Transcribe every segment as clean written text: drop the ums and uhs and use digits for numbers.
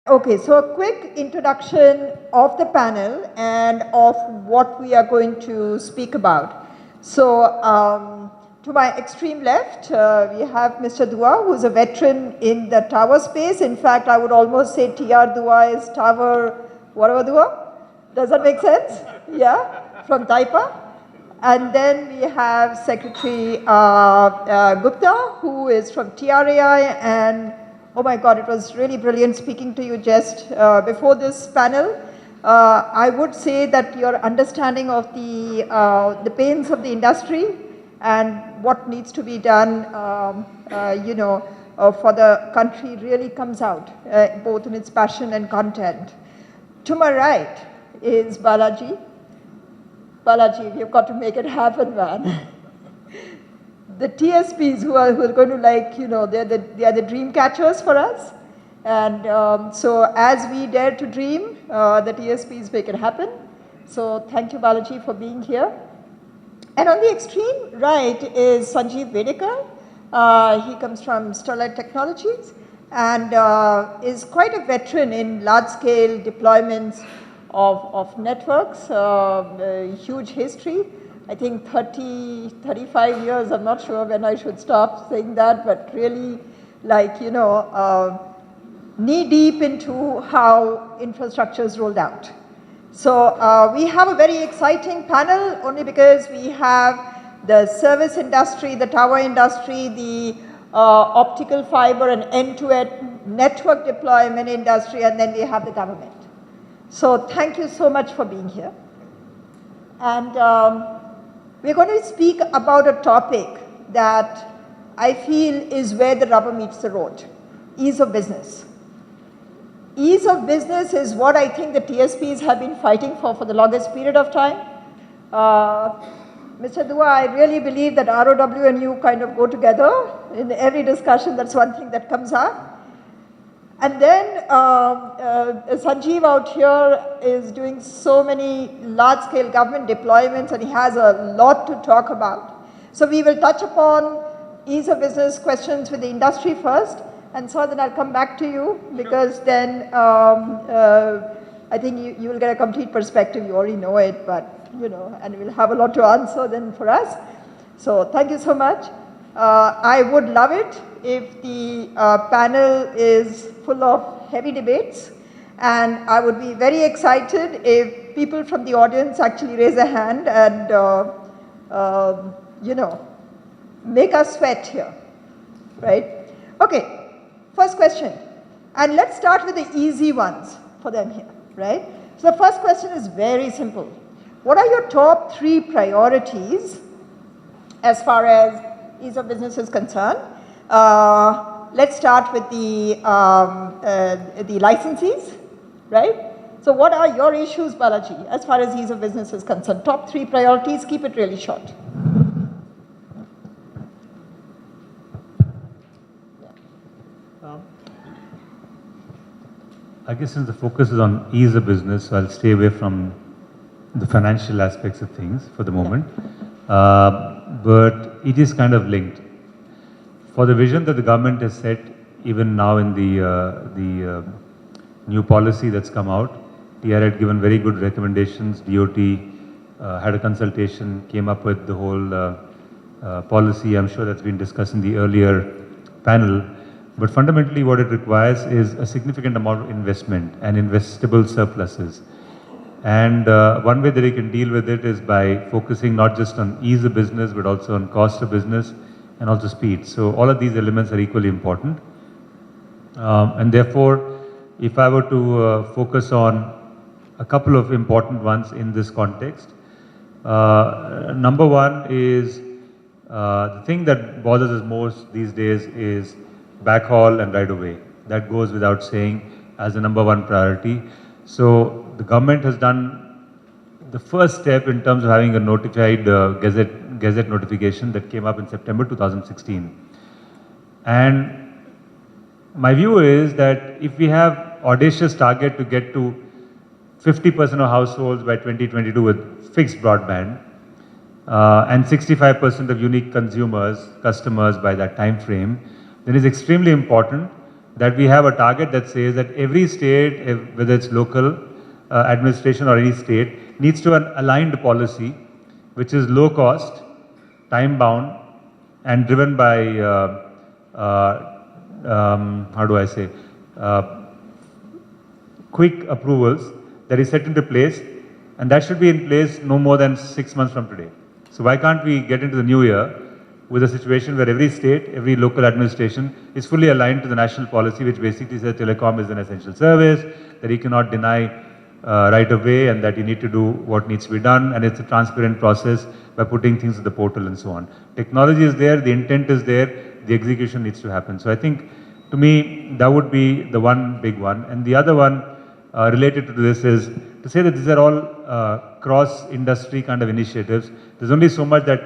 Okay, so a quick introduction of the panel and of what we are going to speak about. So, to my extreme left, we have Mr. Dua, who is a veteran in the tower space. In fact, I would almost say TR Dua is tower, whatever Dua. Does that make sense? Yeah, from Taipa. And then we have Secretary Gupta, who is from TRAI, and oh my God, it was really brilliant speaking to you just before this panel. I would say that your understanding of the pains of the industry and what needs to be done, for the country really comes out, both in its passion and content. To my right is Balaji. Balaji, we've got to make it happen, man. The TSPs who are going to they are the dream catchers for us. And so as we dare to dream, the TSPs make it happen. So thank you, Balaji, for being here. And on the extreme right is Sanjeev Vedekar. He comes from Sterlite Technologies and is quite a veteran in large-scale deployments of networks, huge history. I think 30, 35 years, I'm not sure when I should stop saying that, but really knee deep into how infrastructure is rolled out. So we have a very exciting panel only because we have the service industry, the tower industry, the optical fiber and end-to-end network deployment industry, and then we have the government. So thank you so much for being here. And we're going to speak about a topic that I feel is where the rubber meets the road, ease of business. Ease of business is what I think the TSPs have been fighting for the longest period of time. Mr. Dua, I really believe that ROW and you kind of go together. In every discussion, that's one thing that comes up. And then Sanjeev out here is doing so many large-scale government deployments, and he has a lot to talk about. So we will touch upon ease of business questions with the industry first, and so then I'll come back to you, because then I think you will get a complete perspective. You already know it, but and we'll have a lot to answer then for us. So thank you so much. I would love it if the panel is full of heavy debates, and I would be very excited if people from the audience actually raise a hand and make us sweat here, right? Okay, first question, and let's start with the easy ones for them here, right? So the first question is very simple. What are your top 3 priorities as far as ease of business is concerned? Let's start with the licensees, right? So what are your issues, Balaji, as far as ease of business is concerned? Top 3 priorities, keep it really short. I guess since the focus is on ease of business, so I'll stay away from the financial aspects of things for the moment. But it is kind of linked. For the vision that the government has set, even now in the new policy that's come out, TR had given very good recommendations. DOT had a consultation, came up with the whole policy. I'm sure that's been discussed in the earlier panel. But fundamentally what it requires is a significant amount of investment and investable surpluses. And one way that you can deal with it is by focusing not just on ease of business, but also on cost of business and also speed. So all of these elements are equally important. And therefore, if I were to focus on a couple of important ones in this context, number one is the thing that bothers us most these days is backhaul and right of way. That goes without saying as the number one priority. So the government has done the first step in terms of having a notified Gazette notification that came up in September 2016. And my view is that if we have audacious target to get to 50% of households by 2022 with fixed broadband and 65% of unique customers by that time frame, then it's extremely important that we have a target that says that every state, whether it's local administration or any state, needs to have an aligned policy which is low cost, time bound, and driven by, how do I say, quick approvals that is set into place, and that should be in place no more than 6 months from today. So why can't we get into the new year with a situation where every state, every local administration is fully aligned to the national policy, which basically says telecom is an essential service, that you cannot deny right of way, and that you need to do what needs to be done, and it's a transparent process by putting things in the portal and so on. Technology is there, the intent is there, the execution needs to happen. So I think, to me, that would be the one big one. And the other one related to this is to say that these are all cross-industry kind of initiatives. There's only so much that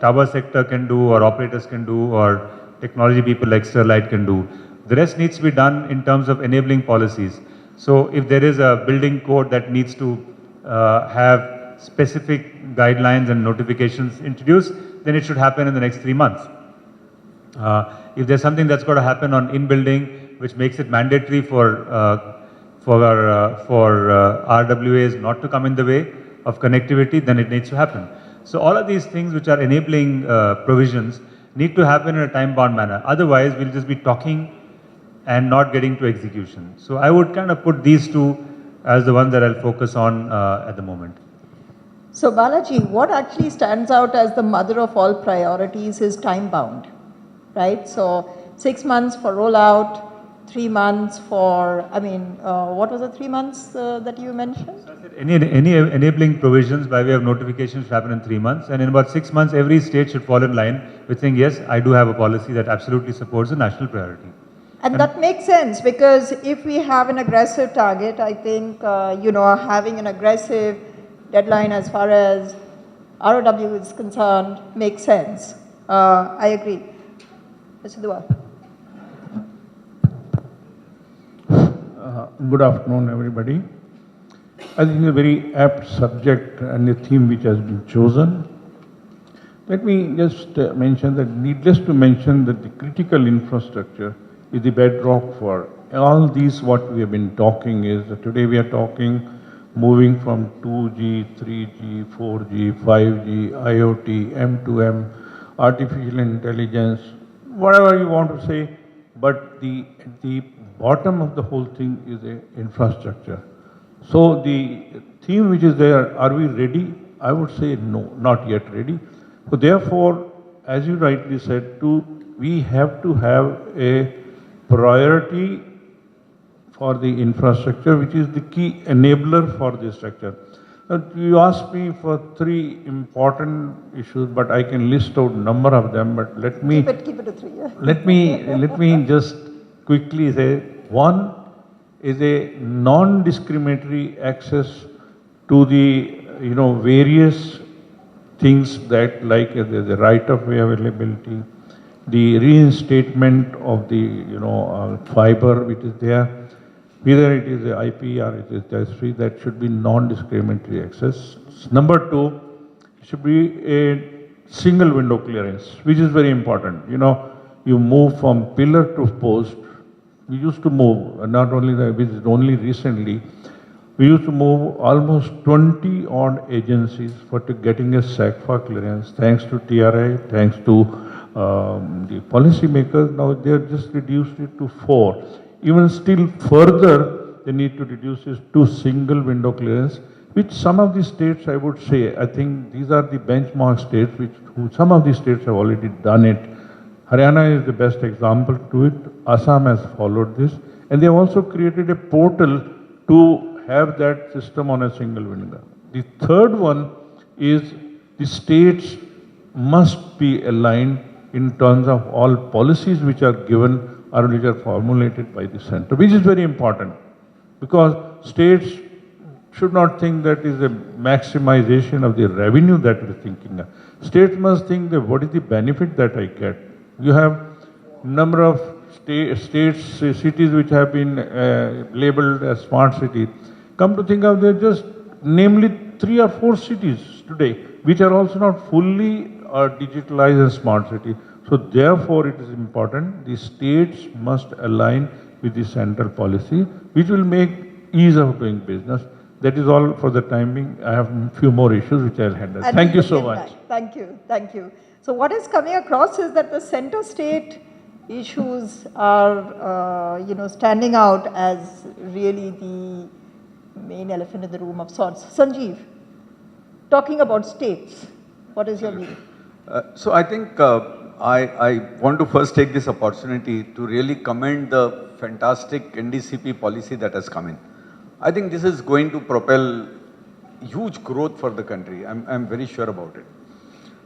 tower sector can do, or operators can do, or technology people like Sterlite can do. The rest needs to be done in terms of enabling policies. So if there is a building code that needs to have specific guidelines and notifications introduced, then it should happen in the next 3 months. If there's something that's got to happen on in-building, which makes it mandatory for RWAs not to come in the way of connectivity, then it needs to happen. So all of these things which are enabling provisions need to happen in a time-bound manner. Otherwise, we'll just be talking and not getting to execution. So I would kind of put these two as the ones that I'll focus on at the moment. So Balaji, what actually stands out as the mother of all priorities is time-bound, right? So 6 months for rollout, 3 months for, what was the 3 months that you mentioned? Any enabling provisions by way of notification should happen in 3 months, and in about 6 months, every state should fall in line with saying, yes, I do have a policy that absolutely supports a national priority. And that makes sense, because if we have an aggressive target, I think, having an aggressive deadline as far as ROW is concerned makes sense. I agree. Mr. Dua. Good afternoon, everybody. I think it's a very apt subject and a theme which has been chosen. Let me just mention that, needless to mention, that the critical infrastructure is the bedrock for all these. What we have been talking is that today we are talking moving from 2G, 3G, 4G, 5G, IoT, M2M, artificial intelligence, whatever you want to say, but the bottom of the whole thing is the infrastructure. So the theme which is there, are we ready? I would say no, not yet ready. So therefore, as you rightly said, we have to have a priority for the infrastructure, which is the key enabler for this structure. You asked me for 3 important issues, but I can list out a number of them. But let me keep it to 3. Yeah. let me just quickly say, one is a non-discriminatory access to the various things that, like the right of way availability, the reinstatement of the fiber which is there, whether it is a IP or it is terrestrial, that should be non-discriminatory access. Number 2, it should be a single window clearance, which is very important. You move from pillar to post. We used to move, not only that, which is only recently, we used to move almost 20 odd agencies for getting a SACFA clearance. Thanks to TRI, thanks to the policymakers, now they have just reduced it to 4. Even still further, they need to reduce it to single window clearance, which some of the states, I would say, I think these are the benchmark states, some of the states have already done it. Haryana is the best example to it. Assam has followed this. And they have also created a portal to have that system on a single window. The third one is the states must be aligned in terms of all policies which are given or which are formulated by the center, which is very important, because states should not think that is a maximization of the revenue that we're thinking of. States must think that what is the benefit that I get. You have number of states, cities which have been labeled as smart cities. Come to think of, they're just namely 3 or 4 cities today, which are also not fully digitalized as smart city. So therefore, it is important the states must align with the central policy, which will make ease of doing business. That is all for the time being. I have a few more issues which I'll handle. And Thank you we'll so get much. back. Thank you, thank you. So what is coming across is that the center-state issues are, standing out as really the main elephant in the room of sorts. Sanjeev, talking about states, what is your view? So I think I want to first take this opportunity to really commend the fantastic NDCP policy that has come in. I think this is going to propel huge growth for the country. I'm very sure about it.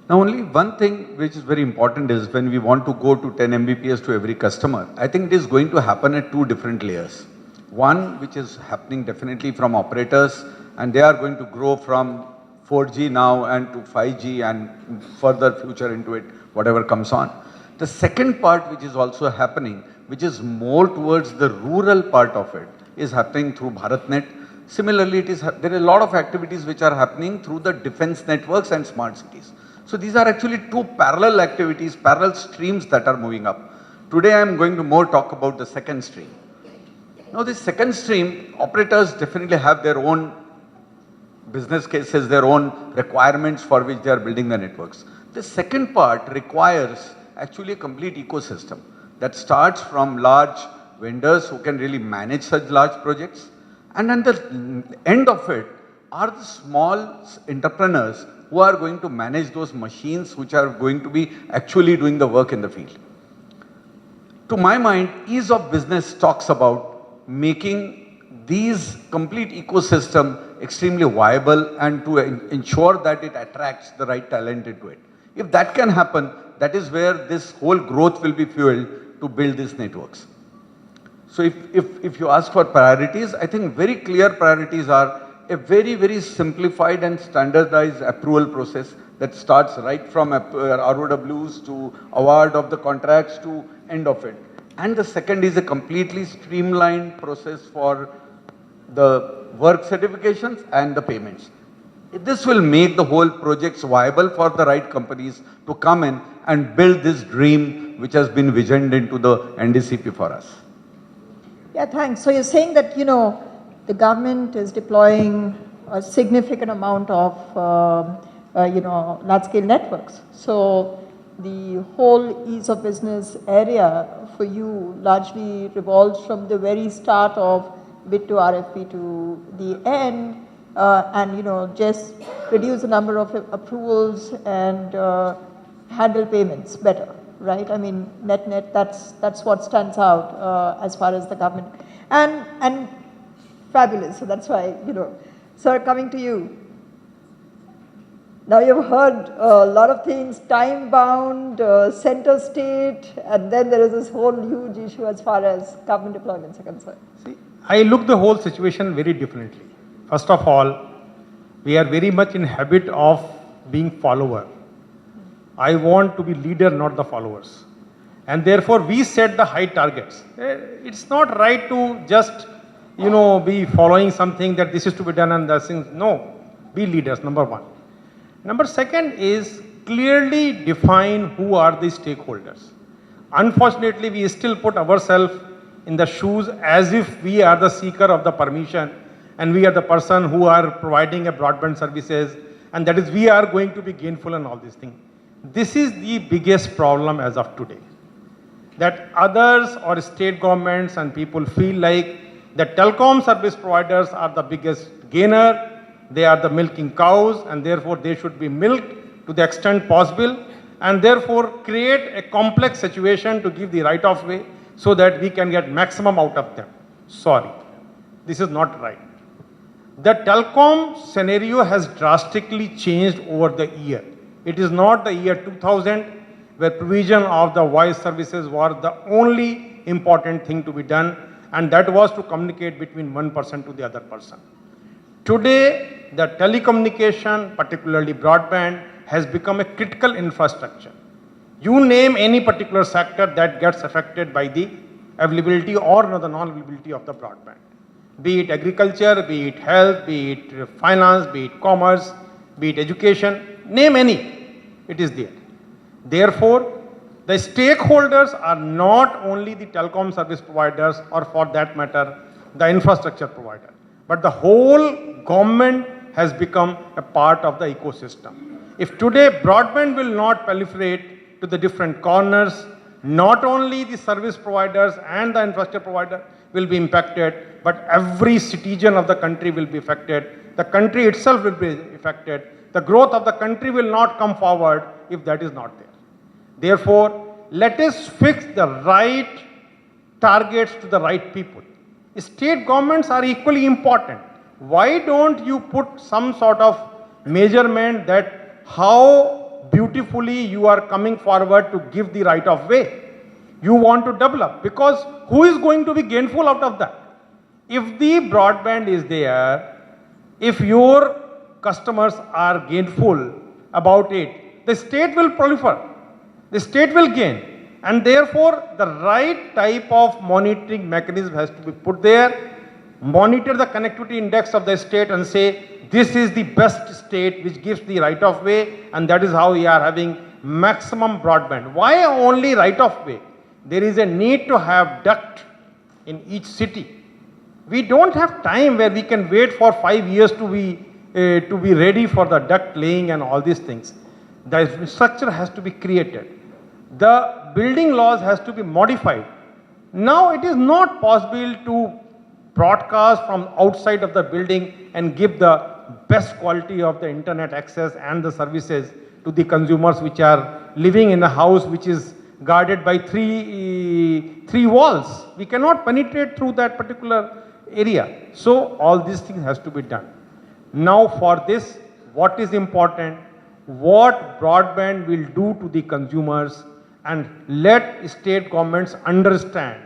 Now only one thing which is very important is when we want to go to 10 Mbps to every customer, I think it is going to happen at two different layers. One which is happening definitely from operators, and they are going to grow from 4G now and to 5G and further future into it, whatever comes on. The second part which is also happening, which is more towards the rural part of it, is happening through BharatNet. Similarly, there are a lot of activities which are happening through the defense networks and smart cities. So these are actually two parallel activities, parallel streams that are moving up. Today I am going to more talk about the second stream. Now this second stream, operators definitely have their own business cases, their own requirements for which they are building the networks. The second part requires actually a complete ecosystem that starts from large vendors who can really manage such large projects. And at the end of it are the small entrepreneurs who are going to manage those machines which are going to be actually doing the work in the field. To my mind, ease of business talks about making these complete ecosystem extremely viable and to ensure that it attracts the right talent into it. If that can happen, that is where this whole growth will be fueled to build these networks. So if you ask for priorities, I think very clear priorities are a very, very simplified and standardized approval process that starts right from ROWs to award of the contracts to end of it. And the second is a completely streamlined process for the work certifications and the payments. This will make the whole projects viable for the right companies to come in and build this dream which has been visioned into the NDCP for us. Yeah, thanks. So you're saying that, the government is deploying a significant amount of, large-scale networks. So the whole ease of business area for you largely revolves from the very start of bid to RFP to the end, and, just reduce the number of approvals and handle payments better, right? I mean, net, that's what stands out as far as the government. And fabulous. So that's why, Sir, coming to you. Now you've heard a lot of things, time-bound, center state, and then there is this whole huge issue as far as government deployments are concerned. See, I look the whole situation very differently. First of all, we are very much in habit of being follower. I want to be leader, not the followers. And therefore, we set the high targets. It's not right to just be following something that this is to be done and that thing. No, be leaders, number one. Number second is clearly define who are the stakeholders. Unfortunately, we still put ourselves in the shoes as if we are the seeker of the permission and we are the person who are providing a broadband services, and that is we are going to be gainful and all these things. This is the biggest problem as of today. That others or state governments and people feel like the telecom service providers are the biggest gainer, they are the milking cows, and therefore they should be milked to the extent possible, and therefore create a complex situation to give the right of way so that we can get maximum out of them. Sorry, this is not right. The telecom scenario has drastically changed over the year. It is not the year 2000 where provision of the voice services was the only important thing to be done, and that was to communicate between one person to the other person. Today, the telecommunication, particularly broadband, has become a critical infrastructure. You name any particular sector that gets affected by the availability or the non-availability of the broadband. Be it agriculture, be it health, be it finance, be it commerce, be it education, name any, it is there. Therefore, The stakeholders are not only the telecom service providers or for that matter, the infrastructure provider, but the whole government has become a part of the ecosystem. If today broadband will not proliferate to the different corners, not only the service providers and the infrastructure provider will be impacted, but every citizen of the country will be affected. The country itself will be affected. The growth of the country will not come forward if that is not there. Therefore, let us fix the right targets to the right people. State governments are equally important. Why don't you put some sort of measurement that how beautifully you are coming forward to give the right of way you want to develop? Because who is going to be gainful out of that? If the broadband is there, if your customers are gainful about it, the state will proliferate, the state will gain. And therefore, the right type of monitoring mechanism has to be put there. Monitor the connectivity index of the state and say, this is the best state which gives the right of way, and that is how we are having maximum broadband. Why only right of way? There is a need to have duct in each city. We don't have time where we can wait for 5 years to be ready for the duct laying and all these things. The structure has to be created. The building laws has to be modified. Now it is not possible to broadcast from outside of the building and give the best quality of the internet access and the services to the consumers which are living in a house which is guarded by three walls. We cannot penetrate through that particular area. So all these things has to be done. Now for this, what is important? What broadband will do to the consumers, and let state governments understand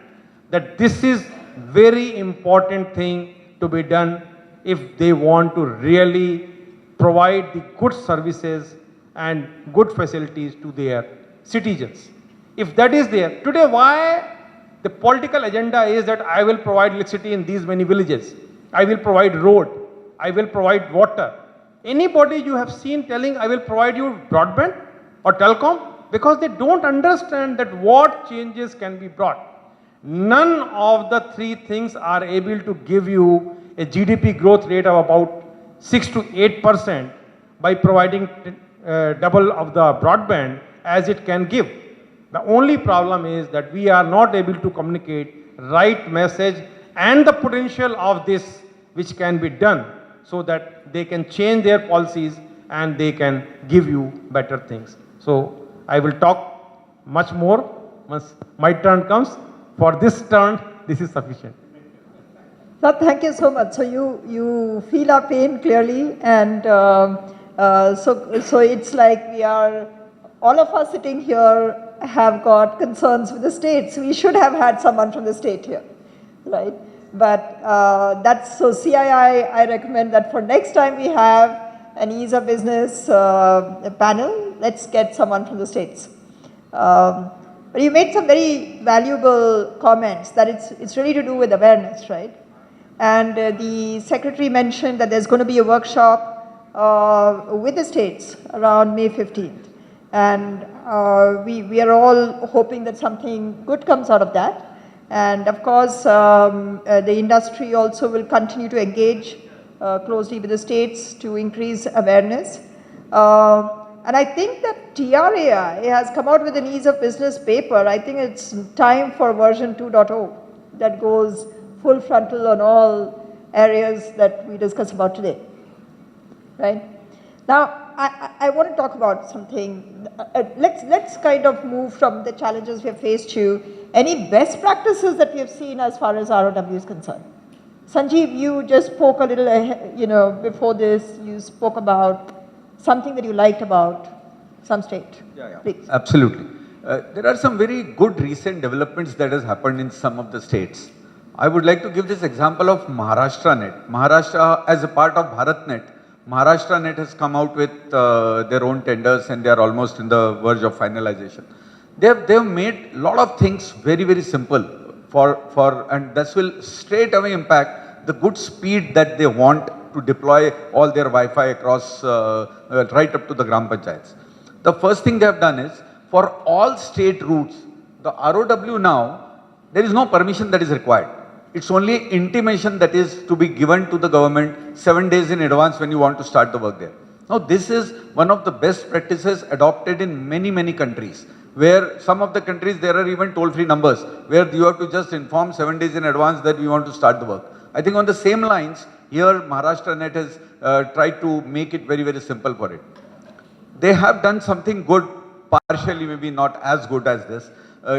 that this is very important thing to be done if they want to really provide the good services and good facilities to their citizens. If that is there, today why the political agenda is that I will provide electricity in these many villages, I will provide road, I will provide water. Anybody you have seen telling I will provide you broadband or telecom? Because they don't understand that what changes can be brought. None of the three things are able to give you a GDP growth rate of about 6 to 8% by providing double of the broadband as it can give. The only problem is that we are not able to communicate right message and the potential of this which can be done so that they can change their policies and they can give you better things. So I will talk much more once my turn comes. For this turn, this is sufficient. Sir, thank you so much. So you feel our pain clearly, and so it's like we are, all of us sitting here have got concerns with the states. We should have had someone from the state here, right? But that's, so CII, I recommend that for next time we have an ease of business panel, let's get someone from the states. But you made some very valuable comments that it's really to do with awareness, right? And the secretary mentioned that there's going to be a workshop with the states around May 15th. And we are all hoping that something good comes out of that. And of course, the industry also will continue to engage closely with the states to increase awareness. And I think that TRAI has come out with an ease of business paper. I think it's time for version 2.0 that goes full frontal on all areas that we discussed about today, right? Now, I want to talk about something. Let's kind of move from the challenges we have faced to any best practices that we have seen as far as ROW is concerned. Sanjeev, you just spoke a little, before this, you spoke about something that you liked about some state. Yeah. Please. Absolutely. There are some very good recent developments that has happened in some of the states. I would like to give this example of Maharashtra-net. Maharashtra, as a part of BharatNet, Maharashtra-net has come out with their own tenders, and they are almost in the verge of finalization. They have made a lot of things very, very simple and this will straight away impact the good speed that they want to deploy all their Wi-Fi across right up to the Gram Panchayats. The first thing they have done is, for all state routes, the ROW now, there is no permission that is required. It's only intimation that is to be given to the government 7 days in advance when you want to start the work there. Now, this is one of the best practices adopted in many, many countries, where some of the countries there are even toll-free numbers, where you have to just inform 7 days in advance that you want to start the work. I think on the same lines, here Maharashtra.net has tried to make it very, very simple for it. They have done something good, partially maybe not as good as this,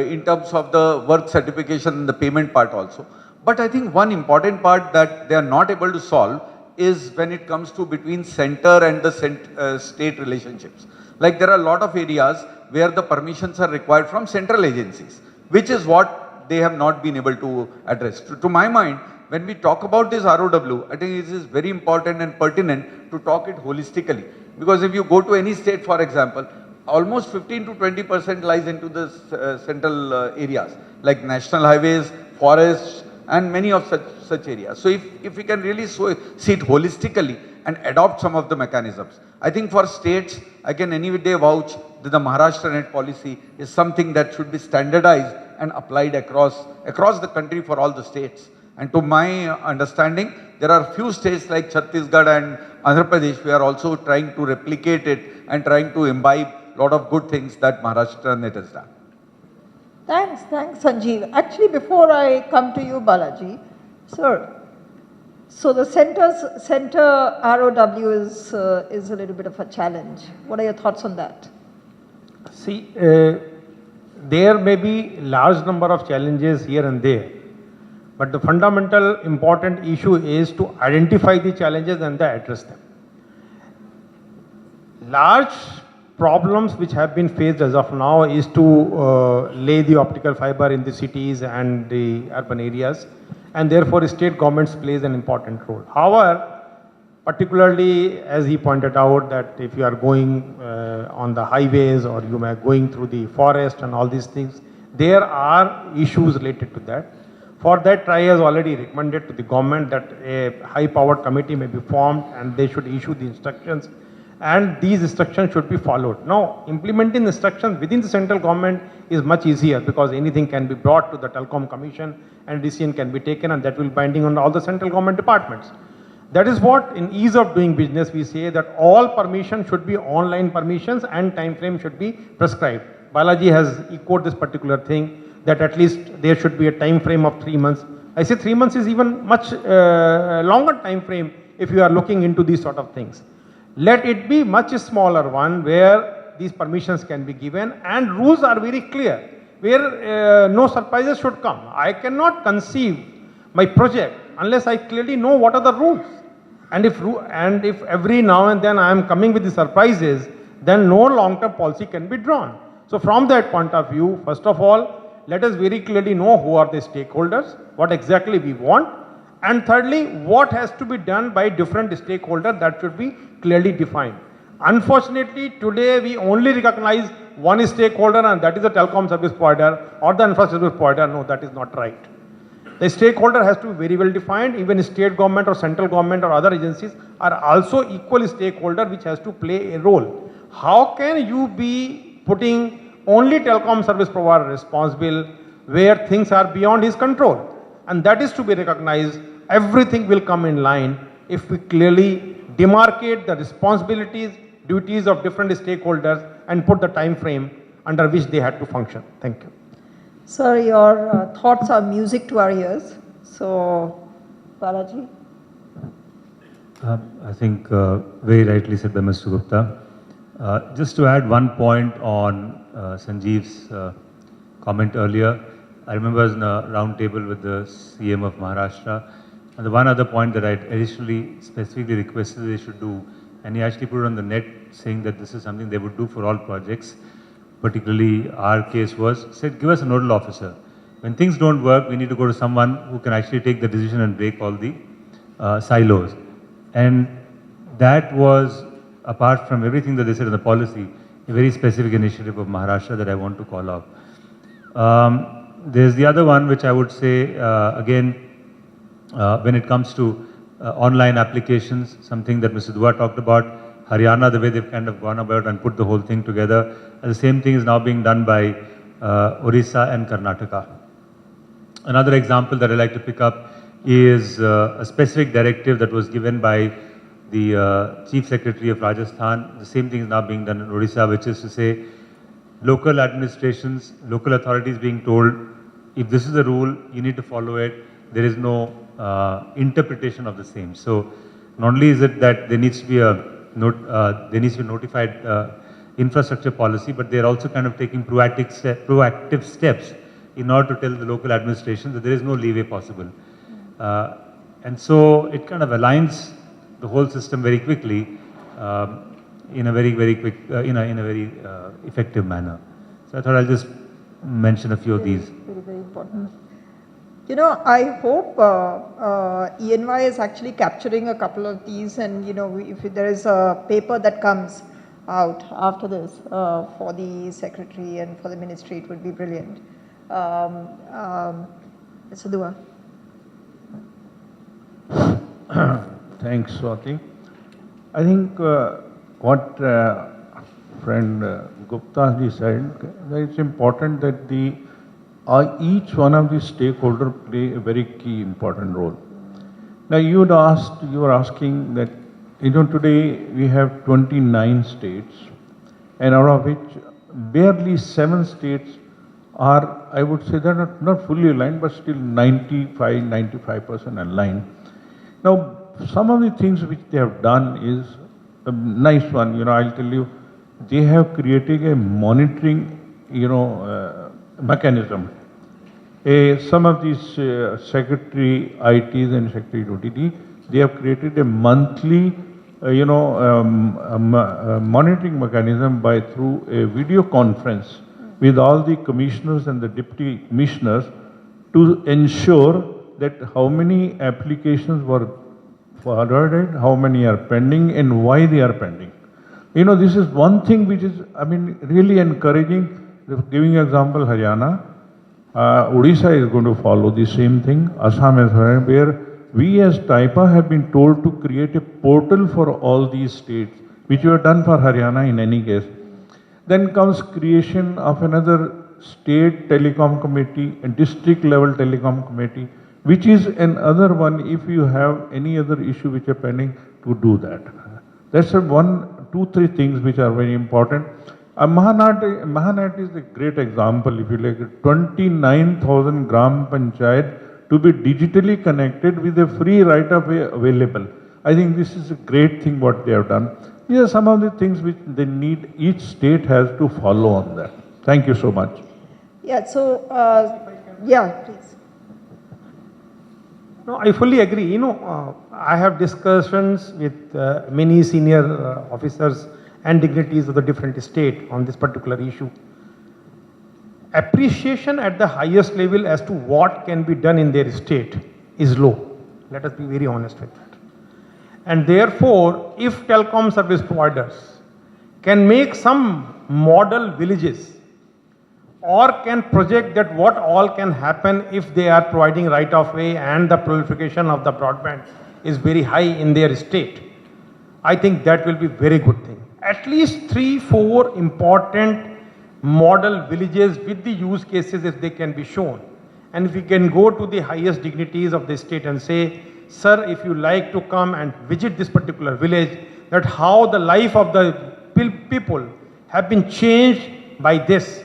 in terms of the work certification and the payment part also. But I think one important part that they are not able to solve is when it comes to between center and the state relationships. Like there are a lot of areas where the permissions are required from central agencies, which is what they have not been able to address. To my mind, when we talk about this ROW, I think it is very important and pertinent to talk it holistically. Because if you go to any state, for example, almost 15 to 20% lies into the central areas, like national highways, forests, and many of such areas. So if we can really see it holistically and adopt some of the mechanisms, I think for states, I can any day vouch that the Maharashtra.net policy is something that should be standardized and applied across the country for all the states. And to my understanding, there are few states like Chhattisgarh and Andhra Pradesh, we are also trying to replicate it and trying to imbibe a lot of good things that Maharashtra.net has done. Thanks, Sanjeev. Actually, before I come to you, Balaji, sir, so the center ROW is a little bit of a challenge. What are your thoughts on that? See, there may be large number of challenges here and there, but the fundamental important issue is to identify the challenges and then address them. Large problems which have been faced as of now is to lay the optical fiber in the cities and the urban areas, and therefore state governments plays an important role. However, particularly as he pointed out that if you are going on the highways or you are going through the forest and all these things, there are issues related to that. For that, TRAI has already recommended to the government that a high-powered committee may be formed and they should issue the instructions, and these instructions should be followed. Now, implementing instructions within the central government is much easier because anything can be brought to the Telecom Commission and decision can be taken, and that will be binding on all the central government departments. That is what in ease of doing business we say that all permissions should be online permissions and time frame should be prescribed. Balaji has echoed this particular thing that at least there should be a time frame of 3 months. I say 3 months is even much longer time frame if you are looking into these sort of things. Let it be much smaller one where these permissions can be given and rules are very clear, where no surprises should come. I cannot conceive my project unless I clearly know what are the rules. And if every now and then I am coming with the surprises, then no long-term policy can be drawn. So from that point of view, first of all, let us very clearly know who are the stakeholders, what exactly we want, and thirdly, what has to be done by different stakeholders that should be clearly defined. Unfortunately, today we only recognize one stakeholder and that is the telecom service provider or the infrastructure service provider. No, that is not right. The stakeholder has to be very well defined. Even state government or central government or other agencies are also equal stakeholder which has to play a role. How can you be putting only telecom service provider responsible where things are beyond his control? And that is to be recognized. Everything will come in line if we clearly demarcate the responsibilities, duties of different stakeholders and put the time frame under which they had to function. Thank you. Sir, your thoughts are music to our ears. So, Balaji? I think very rightly said by Mr. Gupta. Just to add one point on Sanjeev's comment earlier, I remember I was in a round table with the CM of Maharashtra, and the one other point that I additionally specifically requested they should do, and he actually put it on the net saying that this is something they would do for all projects, particularly our case was, said give us a nodal officer. When things don't work, we need to go to someone who can actually take the decision and break all the silos. And that was, apart from everything that they said in the policy, a very specific initiative of Maharashtra that I want to call out. There's the other one which I would say, again, when it comes to online applications, something that Mr. Dua talked about, Haryana, the way they've kind of gone about and put the whole thing together. And the same thing is now being done by Orissa and Karnataka. Another example that I like to pick up is a specific directive that was given by the Chief Secretary of Rajasthan. The same thing is now being done in Odisha, which is to say local administrations, local authorities being told, if this is the rule, you need to follow it. There is no interpretation of the same. So not only is it that there needs to be a notified infrastructure policy, but they're also kind of taking proactive steps in order to tell the local administration that there is no leeway possible. And so it kind of aligns the whole system very quickly in a very quick, in a very effective manner. So I thought I'll just mention a few of these. Very important. You know, I hope ENY is actually capturing a couple of these, and you know, if there is a paper that comes out after this for the secretary and for the ministry, it would be brilliant. Mr. Dua. Thanks, Swati. I think what friend Gupta ji said, that it's important that each one of the stakeholders play a very key important role. Now you were asking that, you know, today we have 29 states, and out of which barely 7 states are, I would say, they're not fully aligned, but still 95% aligned. Now, some of the things which they have done is a nice one. You know, I'll tell you, they have created a monitoring, you know, mechanism. Some of these secretary ITs and secretary OTT, they have created a monthly, monitoring mechanism through a video conference with all the commissioners and the deputy commissioners to ensure that how many applications were forwarded, how many are pending, and why they are pending. You know, this is one thing which is, I mean, really encouraging. Giving example, Haryana, Odisha is going to follow the same thing. Assam is where we as TAIPA have been told to create a portal for all these states, which we have done for Haryana in any case. Then comes creation of another state telecom committee, a district level telecom committee, which is another one if you have any other issue which are pending to do that. That's two, three things which are very important. Mahanat is a great example. If you like, 29,000 gram panchayat to be digitally connected with a free right of way available. I think this is a great thing what they have done. These are some of the things which they need, each state has to follow on that. Thank you so much. Yeah, so, yeah, please. No, I fully agree. You know, I have discussions with many senior officers and dignitaries of the different state on this particular issue. Appreciation at the highest level as to what can be done in their state is low. Let us be very honest with that. And therefore, if telecom service providers can make some model villages or can project that what all can happen if they are providing right of way and the proliferation of the broadband is very high in their state, I think that will be very good thing. At least 3-4 important model villages with the use cases if they can be shown. And if we can go to the highest dignities of the state and say, sir, if you like to come and visit this particular village, that how the life of the people have been changed by this,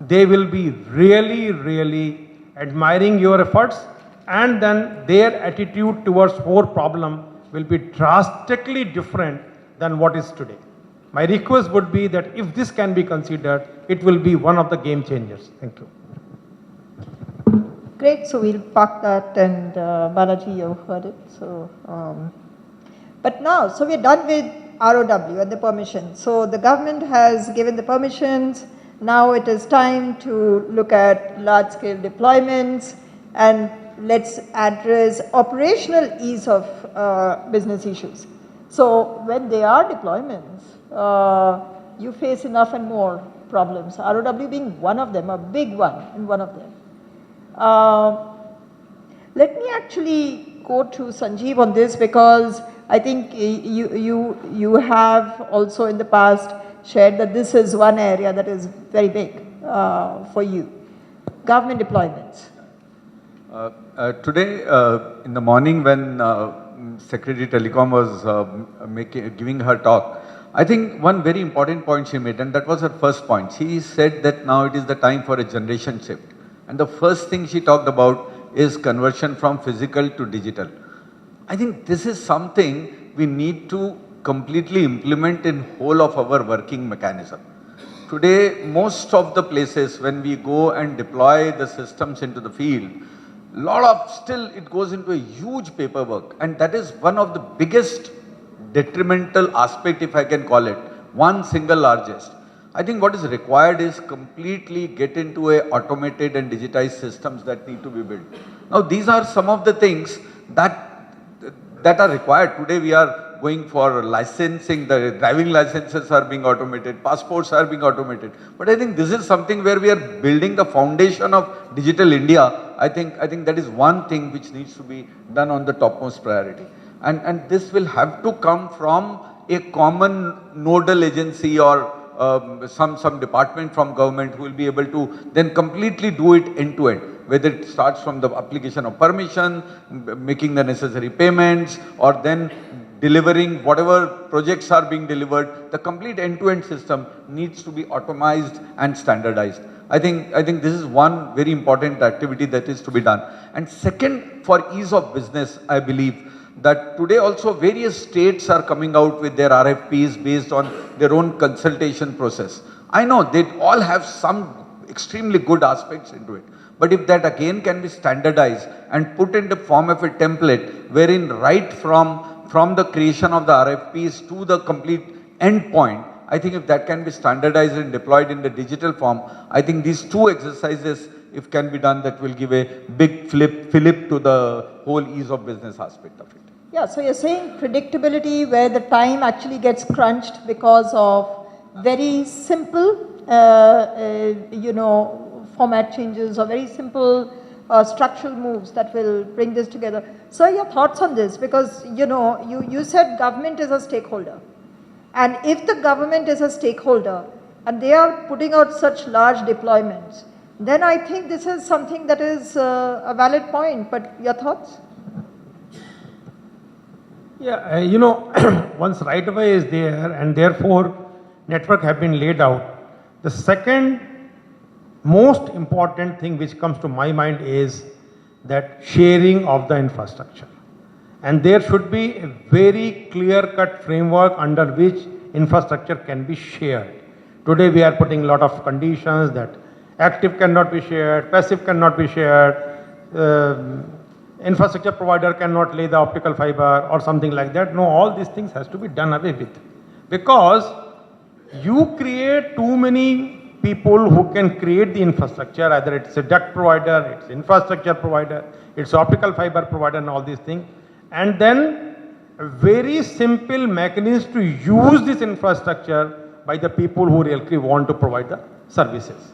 they will be really, really admiring your efforts, and then their attitude towards whole problem will be drastically different than what is today. My request would be that if this can be considered, it will be one of the game changers. Thank you. Great, so we'll park that, and Balaji, you've heard it. So, but now, so we're done with ROW and the permission. So the government has given the permissions. Now it is time to look at large-scale deployments, and let's address operational ease of business issues. So when there are deployments, you face enough and more problems, ROW being one of them, a big one and one of them. Let me actually go to Sanjeev on this because I think you have also in the past shared that this is one area that is very big for you. Government deployments. Today, in the morning when Secretary Telecom was giving her talk, I think one very important point she made, and that was her first point. She said that now it is the time for a generation shift. And the first thing she talked about is conversion from physical to digital. I think this is something we need to completely implement in whole of our working mechanism. Today, most of the places when we go and deploy the systems into the field, still it goes into a huge paperwork, and that is one of the biggest detrimental aspect, if I can call it, one single largest. I think what is required is completely get into a automated and digitized systems that need to be built. Now these are some of the things that are required. Today we are going for licensing, the driving licenses are being automated, passports are being automated. But I think this is something where we are building the foundation of digital India. I think that is one thing which needs to be done on the topmost priority. And this will have to come from a common nodal agency or some department from government who will be able to then completely do it end to end. Whether it starts from the application of permission, making the necessary payments, or then delivering whatever projects are being delivered, the complete end-to-end system needs to be automized and standardized. I think this is one very important activity that is to be done. And second, for ease of business, I believe that today also various states are coming out with their RFPs based on their own consultation process. I know they all have some extremely good aspects into it. But if that again can be standardized and put in the form of a template wherein right from the creation of the RFPs to the complete end point, I think if that can be standardized and deployed in the digital form, I think these two exercises, if can be done, that will give a big fillip to the whole ease of business aspect of it. Yeah, so you're saying predictability where the time actually gets crunched because of very simple, format changes or very simple structural moves that will bring this together. So your thoughts on this, because you said government is a stakeholder, and if the government is a stakeholder and they are putting out such large deployments, then I think this is something that is a valid point. But your thoughts? Yeah, once right away is there and therefore network have been laid out. The second most important thing which comes to my mind is that sharing of the infrastructure. And there should be a very clear-cut framework under which infrastructure can be shared. Today we are putting a lot of conditions that active cannot be shared, passive cannot be shared, infrastructure provider cannot lay the optical fiber or something like that. No, all these things has to be done away with. Because you create too many people who can create the infrastructure, either it's a duct provider, it's infrastructure provider, it's optical fiber provider and all these things. And then a very simple mechanism to use this infrastructure by the people who really want to provide the services.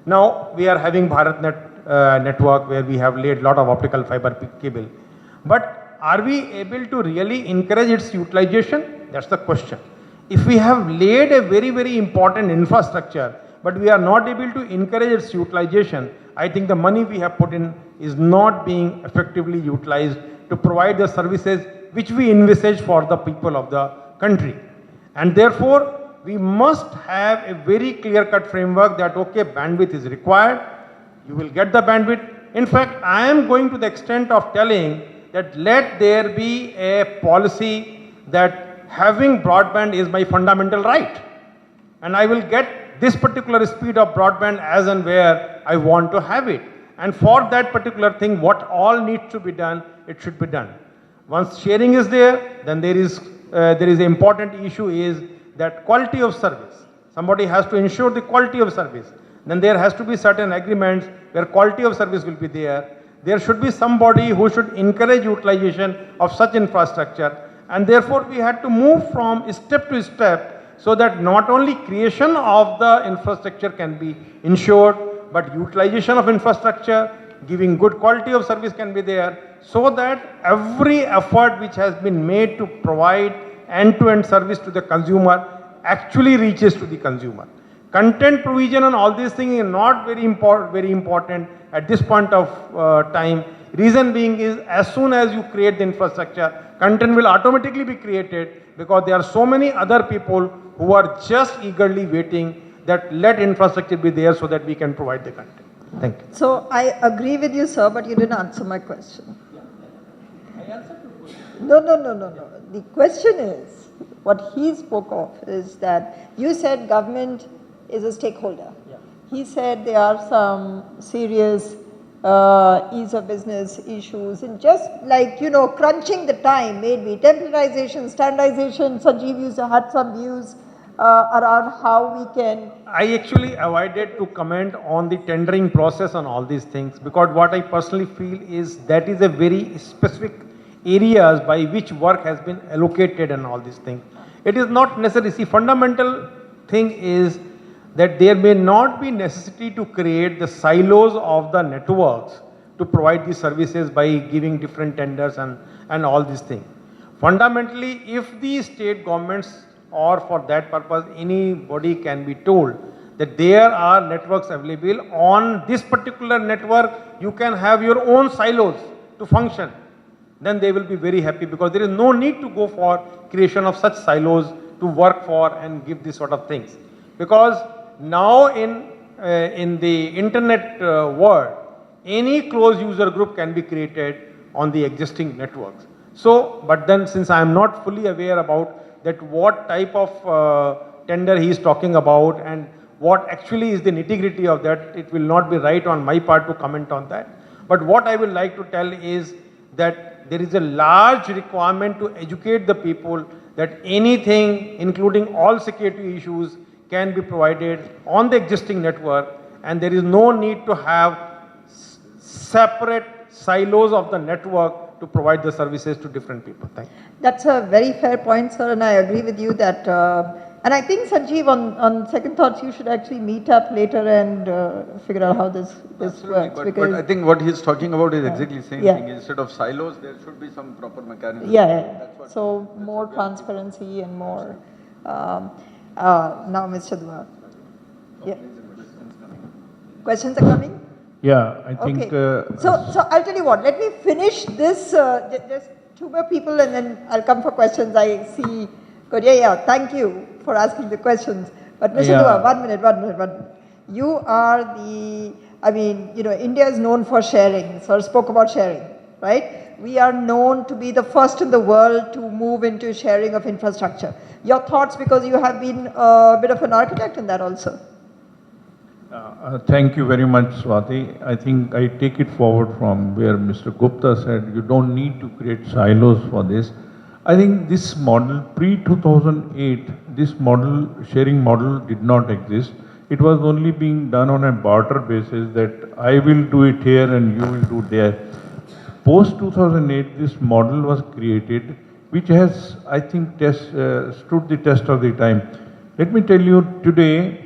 Now we are having BharatNet network where we have laid a lot of optical fiber cable. But are we able to really encourage its utilization? That's the question. If we have laid a very, very important infrastructure, but we are not able to encourage its utilization, I think the money we have put in is not being effectively utilized to provide the services which we envisage for the people of the country. And therefore, we must have a very clear-cut framework that, okay, bandwidth is required, you will get the bandwidth. In fact, I am going to the extent of telling that let there be a policy that having broadband is my fundamental right. And I will get this particular speed of broadband as and where I want to have it. And for that particular thing, what all needs to be done, it should be done. Once sharing is there, then there is an important issue is that quality of service. Somebody has to ensure the quality of service. Then there has to be certain agreements where quality of service will be there. There should be somebody who should encourage utilization of such infrastructure. And therefore, we had to move from step to step so that not only creation of the infrastructure can be ensured, but utilization of infrastructure, giving good quality of service can be there. so that every effort which has been made to provide end-to-end service to the consumer actually reaches to the consumer. Content provision and all these things are not very important at this point of time. Reason being is, as soon as you create the infrastructure, content will automatically be created, because there are so many other people who are just eagerly waiting that let infrastructure be there so that we can provide the content. Thank you. So I agree with you, sir, but you didn't answer my question. No. The question is, what he spoke of is that you said government is a stakeholder. Yeah. He said there are some serious ease of business issues, and just like, crunching the time, maybe temporization, standardization. Sanjeev had some views around how we can. I actually avoided to comment on the tendering process and all these things, because what I personally feel is that is a very specific areas by which work has been allocated and all these things. It is not necessary. See, fundamental thing is that there may not be necessity to create the silos of the networks to provide these services by giving different tenders and all these things. Fundamentally, if the state governments, or for that purpose anybody can be told that there are networks available, on this particular network you can have your own silos to function, then they will be very happy, because there is no need to go for creation of such silos to work for and give these sort of things. Because now in the internet world, any closed user group can be created on the existing networks. So, but then since I am not fully aware about that what type of tender he is talking about and what actually is the nitty-gritty of that, it will not be right on my part to comment on that. But what I will like to tell is that there is a large requirement to educate the people that anything, including all security issues, can be provided on the existing network, and there is no need to have separate silos of the network to provide the services to different people. Thank you. That's a very fair point, sir, and I agree with you that, and I think, Sanjeev, on second thoughts, you should actually meet up later and figure out how this works. But I think what he's talking about is exactly the same Yeah. thing. Instead of silos, there should be some proper mechanism. Yeah. So more transparency and more. Now, Mr. Dua. Yeah. Questions are coming? Yeah, I think. Okay. So I'll tell you what. Let me finish this. Just two more people, and then I'll come for questions. I see. Good. Yeah. Thank you for asking the questions. But Mr. Dua, 1 minute. You are the. I mean, India is known for sharing. Sir spoke about sharing, right? We are known to be the first in the world to move into sharing of infrastructure. Your thoughts, because you have been a bit of an architect in that also. Thank you very much, Swati. I think I take it forward from where Mr. Gupta said you don't need to create silos for this. I think this model, pre-2008, this model, sharing model did not exist. It was only being done on a barter basis, that I will do it here and you will do there. Post 2008, this model was created, which has, I think, stood the test of the time. Let me tell you, today,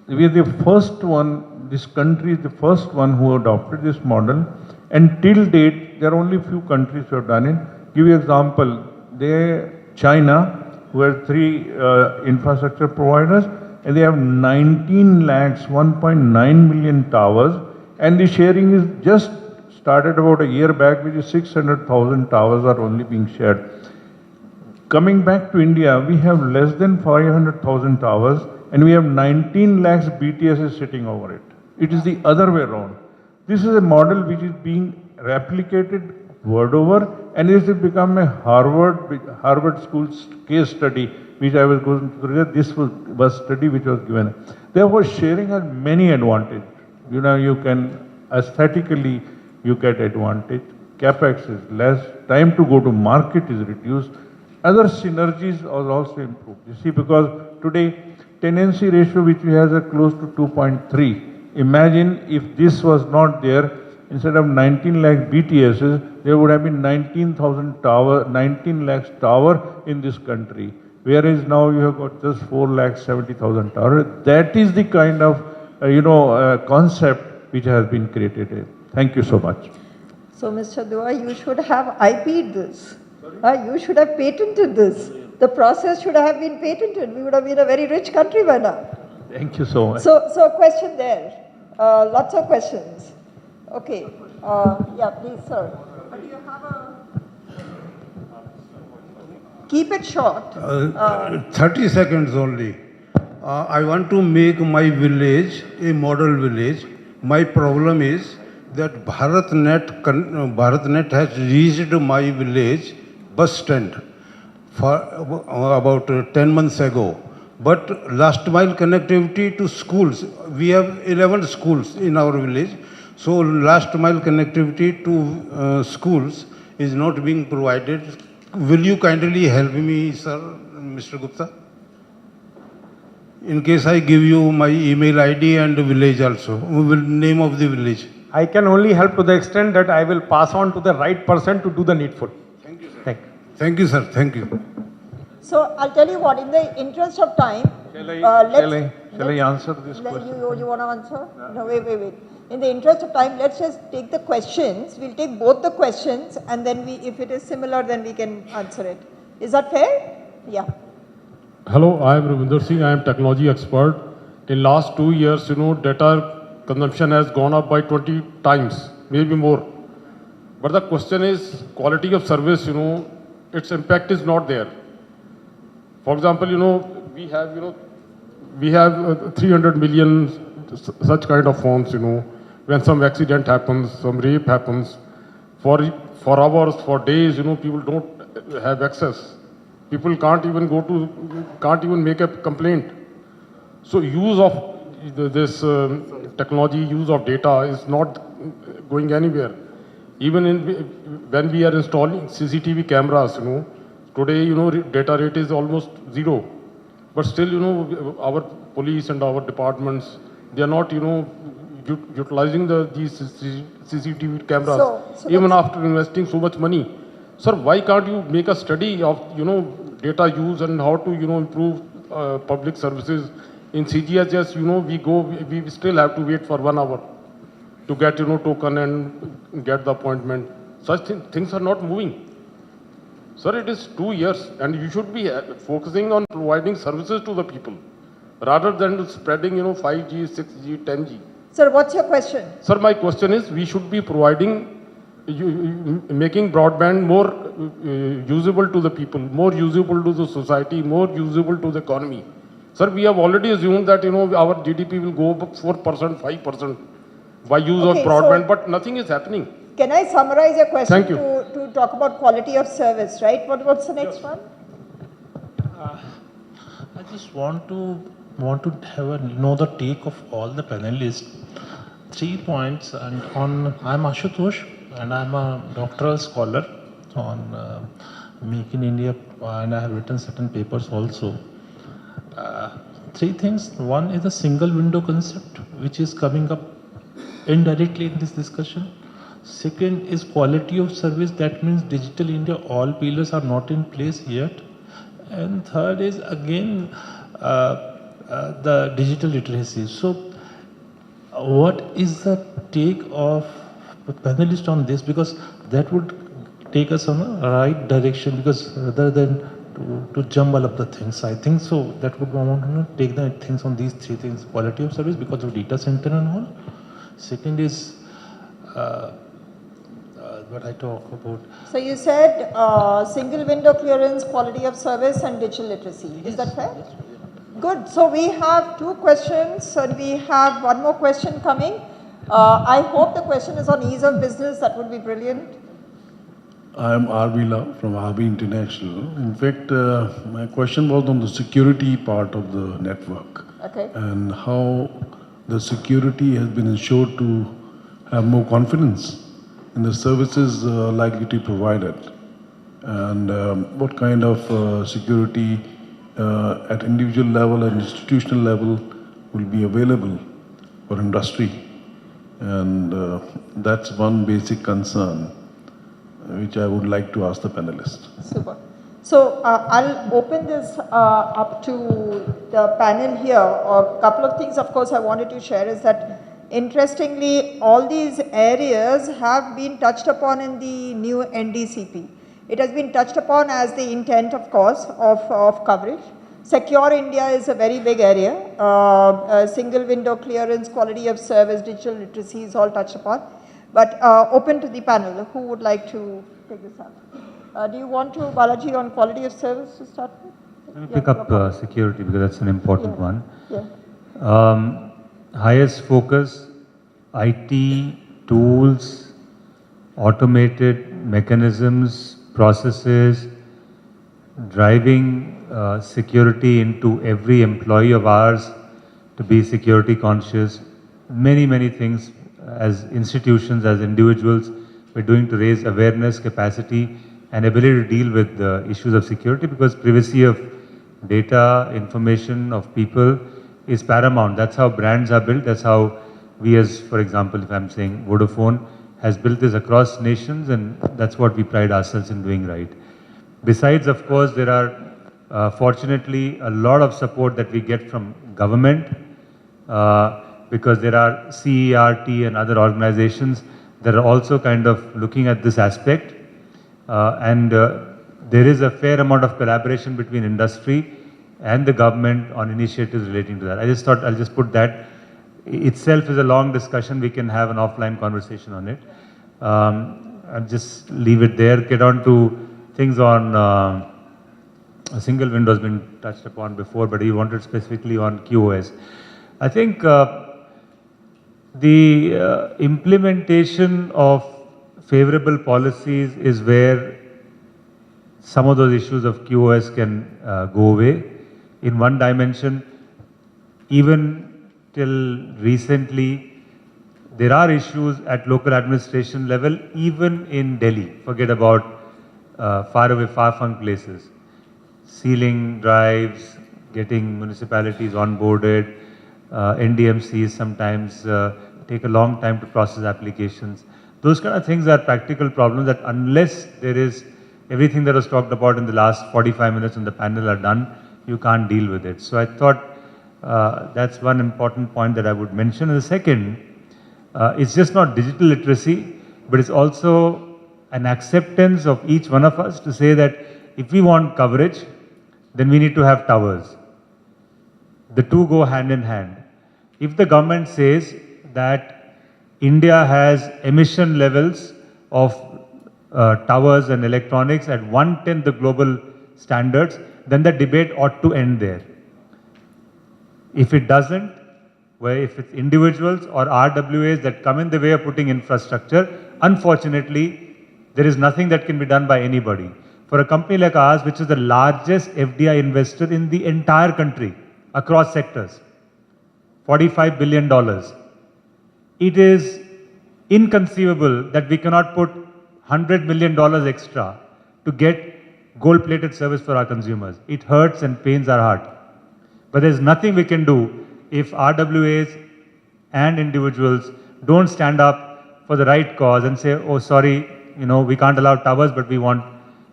we are the first one, this country is the first one who adopted this model, and till date, there are only few countries who have done it. Give you example, China, who has 3 infrastructure providers, and they have 19 lakhs, 1.9 million towers, and the sharing is just started about a year back, which is 600,000 towers are only being shared. Coming back to India, we have less than 500,000 towers, and we have 19 lakhs BTSs sitting over it. It is the other way around. This is a model which is being replicated world over, and it has become a Harvard School case study, which I was going through. This was study which was given. Therefore, sharing has many advantages. You can aesthetically, you get advantage. Capex is less. Time to go to market is reduced. Other synergies are also improved. You see, because today, tenancy ratio which we have is close to 2.3. Imagine if this was not there, instead of 19 lakh BTSs, there would have been 19 lakhs tower in this country. Whereas now you have got just 4,70,000 towers. That is the kind of, concept which has been created. Thank you so much. So, Mr. Dua, you should have IP'd this. You should have patented this. The process should have been patented. We would have been a very rich country by now. Thank you so much. So a question there. Lots of questions. Okay. Yeah, please, sir. But you have a... Keep it short. 30 seconds only. I want to make my village a model village. My problem is that BharatNet has reached my village bus stand for about 10 months ago. But last mile connectivity to schools, we have 11 schools in our village. So last mile connectivity to schools is not being provided. Will you kindly help me, sir, Mr. Gupta? In case I give you my email ID and village also, name of the village. I can only help to the extent that I will pass on to the right person to do the needful. Thank you, sir. Thank you. Thank you, sir. Thank you. So I'll tell you what, in the interest of time, Shall I answer this let- question? You want to answer? No, wait. In the interest of time, let's just take the questions. We'll take both the questions and then if it is similar, then we can answer it. Is that fair? Yeah. Hello, I am Ravinder Singh. I am technology expert. In last 2 years, data consumption has gone up by 20 times, maybe more. But the question is quality of service, its impact is not there. For example, we have 300 million such kind of phones, when some accident happens, some rape happens, for hours, for days, people don't have access. People can't even make a complaint. So use of this technology, use of data is not going anywhere. Even when we are installing CCTV cameras, today, data rate is almost zero. But still, our police and our departments, they are not, utilizing these CCTV cameras, So even after investing so much money. Sir, why can't you make a study of, data use and how to, improve public services? In CGHS, we still have to wait for 1 hour to get, token and get the appointment. Such things are not moving. Sir, it is 2 years and you should be focusing on providing services to the people rather than spreading, 5G, 6G, 10G. Sir, what's your question? Sir, my question is, we should be providing, making broadband more usable to the people, more usable to the society, more usable to the economy. Sir, we have already assumed that, our GDP will go up 4%, 5% by use of Okay, broadband, so- but nothing is happening. Can I summarize your question Thank you. to talk about quality of service, right? What's the next one? I just want to know the take of all the panelists. 3 points, and I'm Ashutosh, and I'm a doctoral scholar on Make in India, and I have written certain papers also. 3 things. One is the single window concept, which is coming up indirectly in this discussion. Second is quality of service. That means Digital India, all pillars are not in place yet. And third is again the digital literacy. So what is the take of the panelist on this? Because that would take us on the right direction, because rather than to jumble up the things, I think so that would want to take the things on these 3 things: quality of service because of data center and all. Second is what I talk about. So you said single window clearance, quality of service, and digital literacy. Is that fair? Yes. Good. So we have 2 questions, and we have 1 more question coming. I hope the question is on ease of business. That would be brilliant. I am R.B. Love from RB International. In fact, my question was on the security part of the network Okay. and how the security has been ensured to have more confidence in the services likely to be provided, and what kind of security at individual level and institutional level will be available for industry. And that's one basic concern which I would like to ask the panelists. Super. So I'll open this up to the panel here. A couple of things, of course, I wanted to share is that Interestingly, all these areas have been touched upon in the new NDCP. It has been touched upon as the intent, of course, of coverage. Secure India is a very big area. Single window clearance, quality of service, digital literacy is all touched upon. But open to the panel, who would like to take this up? Do you want to, Balaji, on quality of service to start with? Let me pick up security because that's an important one. Yeah. Highest focus, IT, tools, automated mechanisms, processes, driving security into every employee of ours to be security conscious. Many, many things as institutions, as individuals, we're doing to raise awareness, capacity, and ability to deal with the issues of security, because privacy of data, information of people is paramount. That's how brands are built. That's how we as, for example, if I'm saying Vodafone has built this across nations, and that's what we pride ourselves in doing right. Besides, of course, there are fortunately a lot of support that we get from government because there are CERT and other organizations that are also kind of looking at this aspect. And there is a fair amount of collaboration between industry and the government on initiatives relating to that. I just thought I'll just put that. Itself is a long discussion. We can have an offline conversation on it. I'll just leave it there. Get on to things on a single window has been touched upon before, but he wanted specifically on QoS. I think the implementation of favorable policies is where some of those issues of QoS can go away. In one dimension, even till recently, there are issues at local administration level, even in Delhi. Forget about far away, far-flung places. Sealing drives, getting municipalities onboarded, NDMCs sometimes take a long time to process applications. Those kind of things are practical problems that unless there is everything that was talked about in the last 45 minutes on the panel are done, you can't deal with it. So I thought that's one important point that I would mention. And the second, it's just not digital literacy, but it's also an acceptance of each one of us to say that if we want coverage, then we need to have towers. The two go hand in hand. If the government says that India has emission levels of towers and electronics at 1/10 the global standards, then the debate ought to end there. If it doesn't, where if it's individuals or RWAs that come in the way of putting infrastructure, unfortunately, there is nothing that can be done by anybody. For a company like ours, which is the largest FDI investor in the entire country, across sectors, $45 billion, it is inconceivable that we cannot put $100 million extra to get gold-plated service for our consumers. It hurts and pains our heart. But there's nothing we can do if RWAs and individuals don't stand up for the right cause and say, oh, sorry, we can't allow towers, but we want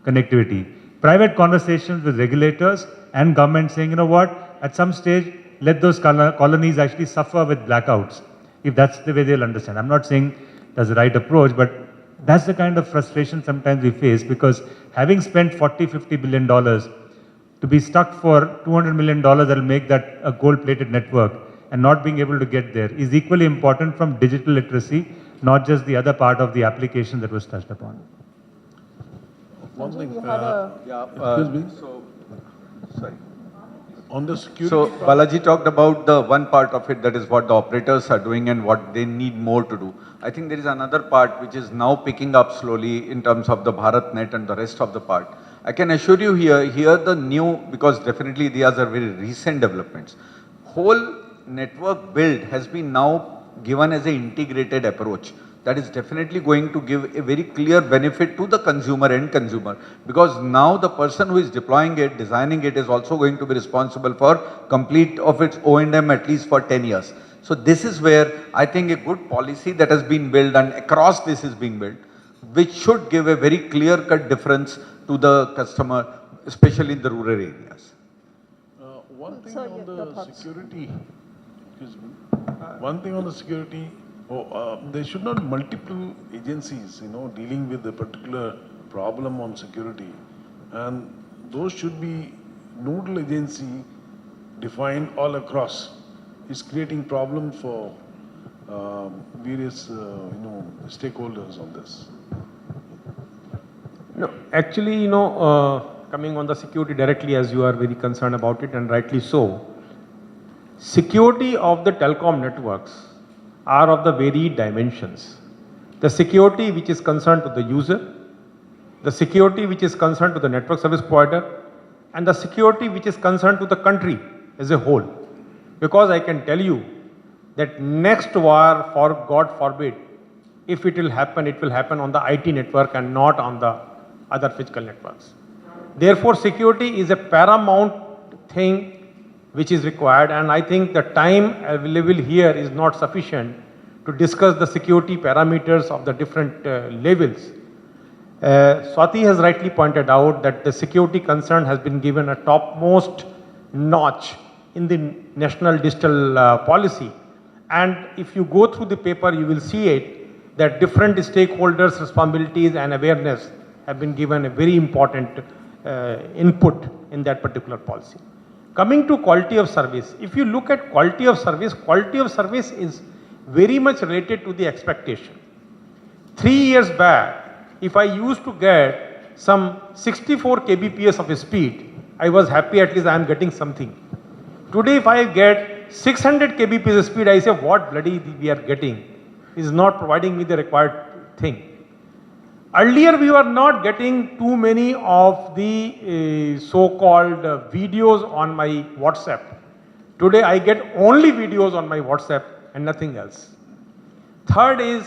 connectivity. Private conversations with regulators and government saying, you know what, at some stage, let those colonies actually suffer with blackouts, if that's the way they'll understand. I'm not saying that's the right approach, but that's the kind of frustration sometimes we face, because having spent $40–50 billion to be stuck for $200 million that will make that a gold-plated network and not being able to get there is equally important from digital literacy, not just the other part of the application that was touched upon. One thing, excuse me. Sorry. On the security. So Balaji talked about the one part of it, that is what the operators are doing and what they need more to do. I think there is another part which is now picking up slowly in terms of the BharatNet and the rest of the part. I can assure you here the new, because definitely these are very recent developments. Whole network build has been now given as an integrated approach. That is definitely going to give a very clear benefit to the end consumer, because now the person who is deploying it, designing it, is also going to be responsible for complete of its O&M at least for 10 years. So this is where I think a good policy that has been built and across this is being built, which should give a very clear-cut difference to the customer, especially in the rural areas. One thing on the security, Excuse me. One thing on the security, there should not multiple agencies, dealing with a particular problem on security, and those should be nodal agency defined all across. It's creating problems for various, stakeholders on this. No, actually, coming on the security directly, as you are very concerned about it, and rightly so, security of the telecom networks are of the varied dimensions. The security which is concerned to the user, the security which is concerned to the network service provider, and the security which is concerned to the country as a whole. Because I can tell you that next war, for God forbid, if it will happen on the IT network and not on the other physical networks. Therefore, security is a paramount thing which is required, and I think the time available here is not sufficient to discuss the security parameters of the different levels. Swati has rightly pointed out that the security concern has been given a topmost notch in the national digital policy, and if you go through the paper you will see it that different stakeholders' responsibilities and awareness have been given a very important input in that particular policy. Coming to quality of service, if you look at quality of service is very much related to the expectation. 3 years back, if I used to get some 64 kbps of speed, I was happy, at least I am getting something. Today, if I get 600 kbps of speed, I say, what bloody we are getting is not providing me the required thing. Earlier, we were not getting too many of the so-called videos on my WhatsApp. Today, I get only videos on my WhatsApp and nothing else. Third is,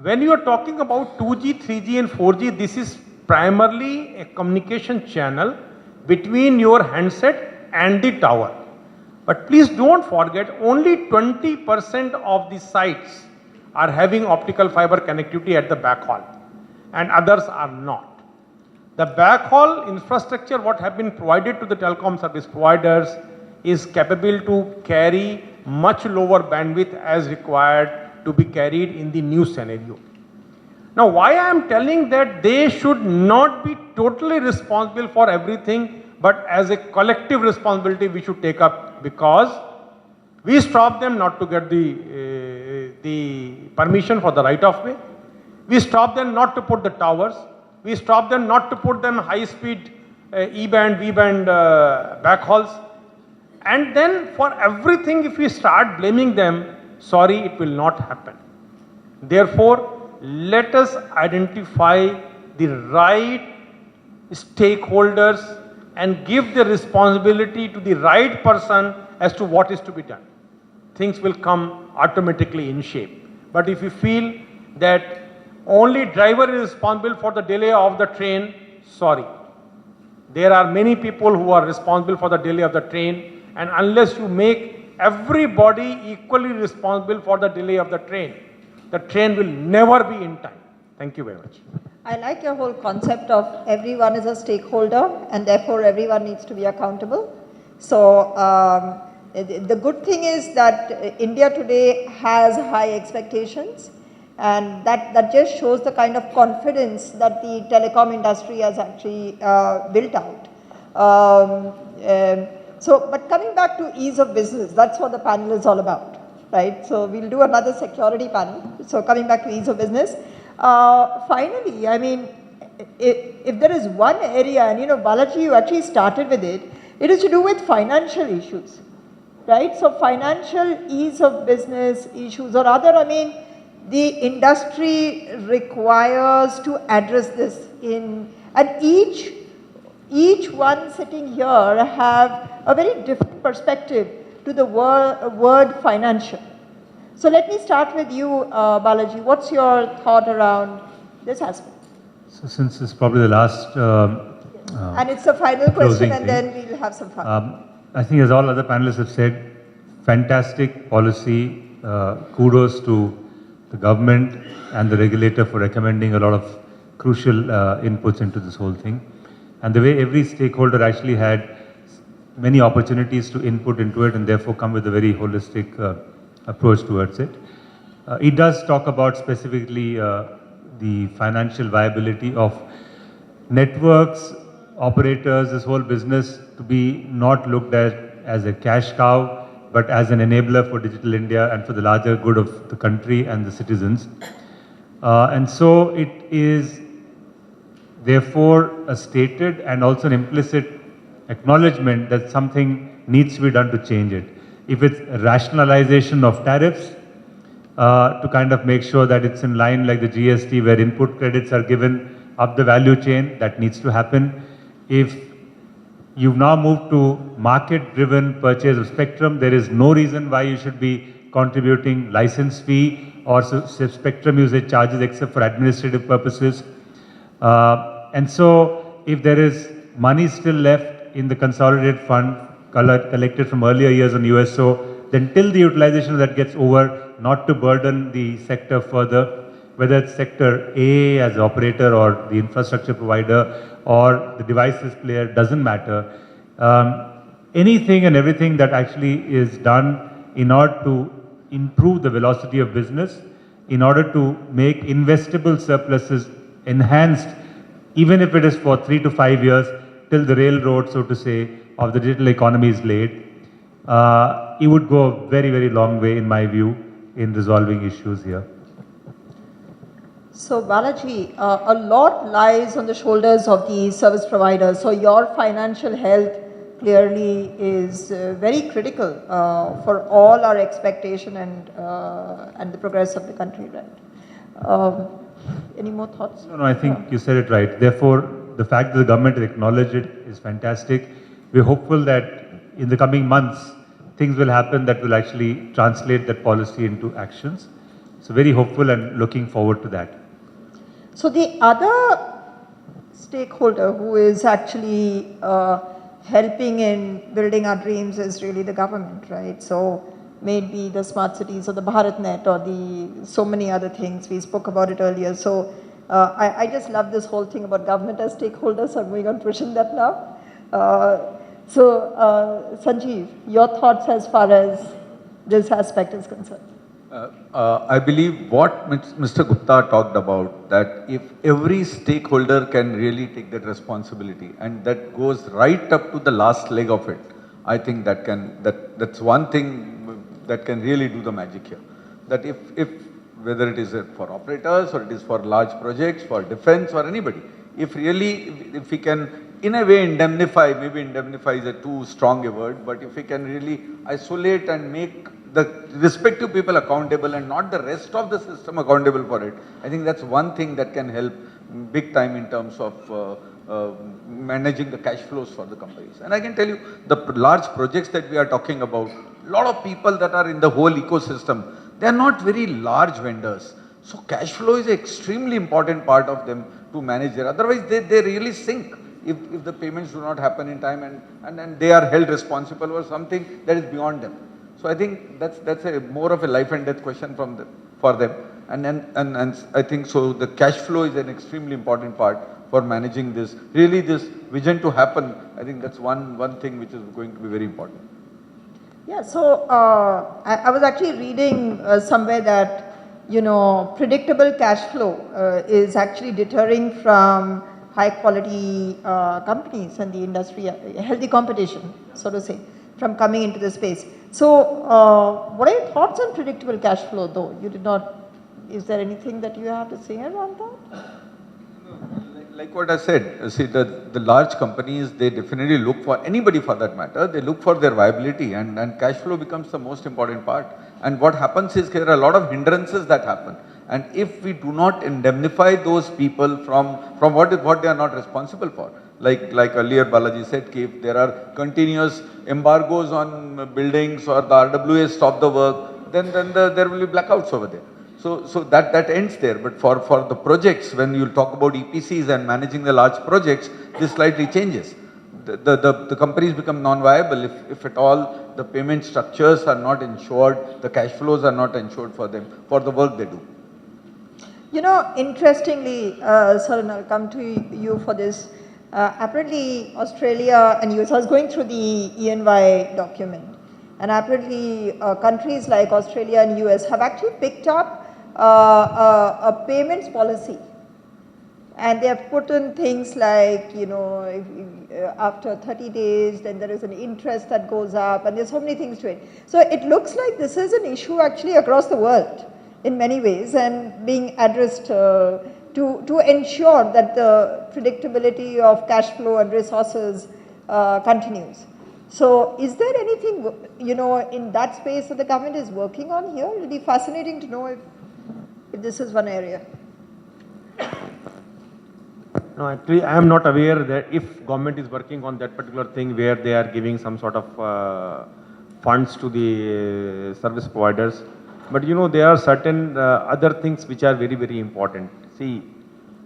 when you are talking about 2G, 3G and 4G, this is primarily a communication channel between your handset and the tower. But please don't forget, only 20% of the sites are having optical fiber connectivity at the backhaul, and others are not. The backhaul infrastructure, what have been provided to the telecom service providers, is capable to carry much lower bandwidth as required to be carried in the new scenario. Now, why I am telling that they should not be totally responsible for everything, but as a collective responsibility we should take up, because we stop them not to get the permission for the right of way. We stop them not to put the towers. We stop them not to put them high speed E-band, V-band backhauls. And then for everything, if we start blaming them, sorry, it will not happen. Therefore, let us identify the right stakeholders and give the responsibility to the right person as to what is to be done. Things will come automatically in shape. But if you feel that only driver is responsible for the delay of the train, sorry. There are many people who are responsible for the delay of the train, and unless you make everybody equally responsible for the delay of the train will never be in time. Thank you very much. I like your whole concept of everyone is a stakeholder and therefore everyone needs to be accountable. So the good thing is that India today has high expectations, and that just shows the kind of confidence that the telecom industry has actually built out. But coming back to ease of business, that's what the panel is all about, right? So we'll do another security panel. So coming back to ease of business. Finally, I mean, if there is one area, and Balaji, you actually started with it, it is to do with financial issues, right? So financial ease of business issues or other, I mean, the industry requires to address this and each one sitting here have a very different perspective to the word financial. So let me start with you, Balaji. What's your thought around this aspect? So since it's probably the last and it's the final question, and then we'll have some fun. I think as all other panelists have said, fantastic policy. Kudos to the government and the regulator for recommending a lot of crucial inputs into this whole thing. And the way every stakeholder actually had many opportunities to input into it and therefore come with a very holistic approach towards it. It does talk about specifically the financial viability of networks, operators, this whole business to be not looked at as a cash cow, but as an enabler for Digital India and for the larger good of the country and the citizens. And so it is therefore a stated and also an implicit acknowledgement that something needs to be done to change it. If it's rationalization of tariffs, to kind of make sure that it's in line like the GST where input credits are given up the value chain, that needs to happen. If you've now moved to market-driven purchase of spectrum, there is no reason why you should be contributing license fee or spectrum usage charges except for administrative purposes. And so if there is money still left in the consolidated fund collected from earlier years on USO, then till the utilization of that gets over, not to burden the sector further, whether it's sector A as the operator or the infrastructure provider or the devices player, doesn't matter. Anything and everything that actually is done in order to improve the velocity of business, in order to make investable surpluses enhanced, even if it is for 3 to 5 years, till the railroad, so to say, of the digital economy is laid, it would go a very, very long way, in my view, in resolving issues here. So Balaji, a lot lies on the shoulders of the service providers. So your financial health clearly is very critical for all our expectation and the progress of the country, right? Any more thoughts? No, I think you said it right. Therefore, the fact that the government has acknowledged it is fantastic. We're hopeful that in the coming months, things will happen that will actually translate that policy into actions. So very hopeful and looking forward to that. So the other stakeholder who is actually helping in building our dreams is really the government, right? So maybe the smart cities or the BharatNet or the so many other things. We spoke about it earlier. So I just love this whole thing about government as stakeholders. So I'm going on pushing that now. So Sanjeev, your thoughts as far as this aspect is concerned? I believe what Mr. Gupta talked about, that if every stakeholder can really take that responsibility and that goes right up to the last leg of it, I think that's one thing that can really do the magic here. That if whether it is for operators or it is for large projects, for defense or anybody, if we can in a way indemnify, maybe indemnify is a too strong a word, but if we can really isolate and make the respective people accountable and not the rest of the system accountable for it, I think that's one thing that can help big time in terms of managing the cash flows for the companies. And I can tell you, the large projects that we are talking about, a lot of people that are in the whole ecosystem, they are not very large vendors. So cash flow is an extremely important part of them to manage there. Otherwise, they really sink if the payments do not happen in time and they are held responsible for something that is beyond them. So I think that's a more of a life and death question for them. And I think so the cash flow is an extremely important part for managing this. Really this vision to happen, I think that's one thing which is going to be very important. Yeah, so I was actually reading somewhere that, predictable cash flow is actually deterring from high quality companies and the industry, healthy competition, so to say, from coming into the space. So what are your thoughts on predictable cash flow though? You did not, is there anything that you have to say around that? Like what I said, see the large companies, they definitely look for, anybody for that matter, they look for their viability and cash flow becomes the most important part. And what happens is there are a lot of hindrances that happen. And if we do not indemnify those people from what they are not responsible for, like earlier Balaji said, if there are continuous embargoes on buildings or the RWA stop the work, then there will be blackouts over there. So that ends there. But for the projects, when you talk about EPCs and managing the large projects, this slightly changes. The companies become non-viable if at all the payment structures are not ensured, the cash flows are not ensured for them, for the work they do. Interestingly, Saran, I'll come to you for this. Apparently, Australia and US, I was going through the ENY document, and apparently countries like Australia and US have actually picked up a payments policy. And they have put in things like, after 30 days, then there is an interest that goes up, and there's so many things to it. So it looks like this is an issue actually across the world in many ways, and being addressed to ensure that the predictability of cash flow and resources continues. So is there anything, in that space that the government is working on here? It would be fascinating to know if this is one area. No, actually, I am not aware that if government is working on that particular thing where they are giving some sort of funds to the service providers. But there are certain other things which are very, very important. See,